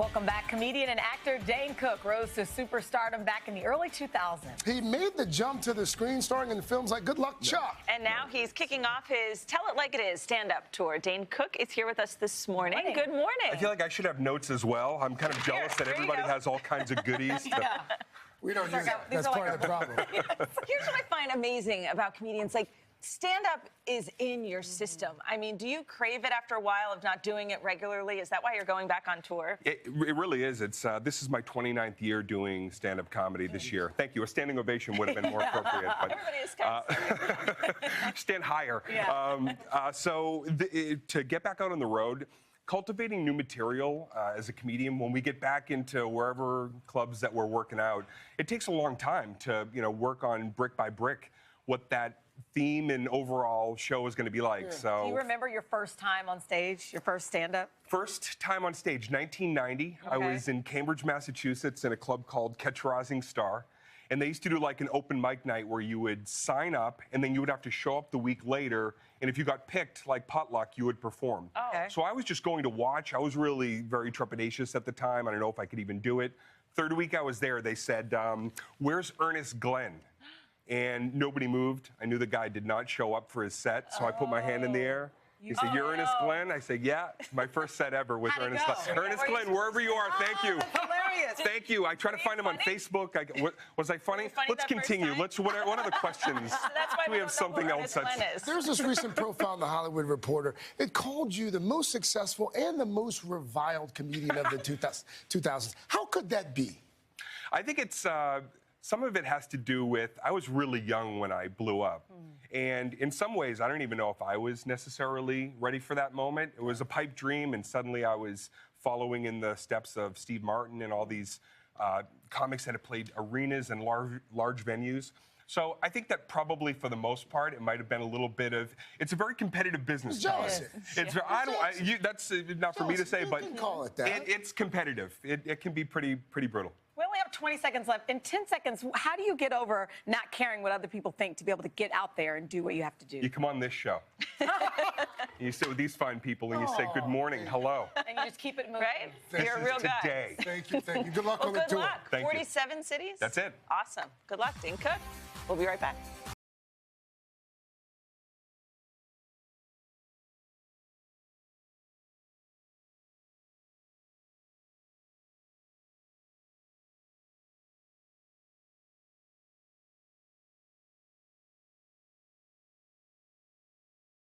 Welcome back. Comedian and actor Dane Cook rose to superstardom back in the early 2000s. He made the jump to the screen, starring in films like Good Luck, Chuck. And now he's kicking off his Tell It Like It Is stand-up tour. Dane Cook is here with us this morning. Good morning. I feel like I should have notes as well. I'm kind of jealous that everybody has all kinds of goodies. We don't use that. That's part of the problem. Here's what I find amazing about comedians. Like, stand-up is in your system. I mean, do you crave it after a while of not doing it regularly? Is that why you're going back on tour? It really is. It's this is my 29th year doing stand-up comedy this year. Thank you. A standing ovation would have been more appropriate. But, everybody is kind of stand higher. Yeah. To get back out on the road, cultivating new material as a comedian, when we get back into wherever clubs that we're working out, it takes a long time to work on brick by brick what that theme and overall show is going to be like. Yeah. So, do you remember your first time on stage, your first stand-up? First time on stage, 1990. Okay. I was in Cambridge, Massachusetts, in a club called Catch a Rising Star. And they used to do like an open mic night where you would sign up and then you would have to show up the week later. And if you got picked, like potluck, you would perform. Oh. Okay. So I was just going to watch. I was really very trepidatious at the time. I don't know if I could even do it. Third week I was there, they said, where's Ernest Glenn? And nobody moved. I knew the guy did not show up for his set, so I put my hand in the air. He said, "You're Ernest Glenn?" I said, "Yeah." My first set ever was Ernest Glenn. Ernest Glenn, wherever you are, thank you. Hilarious. Thank you. I try to find him on Facebook. Was I funny? Funny Let's that continue. first What are the questions? That's why we have something else. There's this recent profile in The Hollywood Reporter. It called you the most successful and the most reviled comedian of the 2000s. How could that be? I think it's... some of it has to do with, I was really young when I blew up. And in some ways, I don't even know if I was necessarily ready for that moment. It was a pipe dream, and suddenly I was following in the steps of Steve Martin and all these comics that had played arenas and large venues. So I think that probably for the most part, it might have been a little bit of, it's a very competitive business. Jealousy. That's not for me to say, but you can call it that. It's competitive. It can be pretty brutal. We only have 20 seconds left. In 10 seconds, how do you get over not caring what other people think to be able to get out there and do what you have to do? You come on this show. You sit with these fine people and you say, "Good morning, hello." And you just keep it moving. Right? This You're a is real guy. Today. Thank you, thank you. Good luck Well, on the good tour. luck. Thank you. 47 cities? That's it. Awesome. Good luck, Dane Cook. We'll be right back.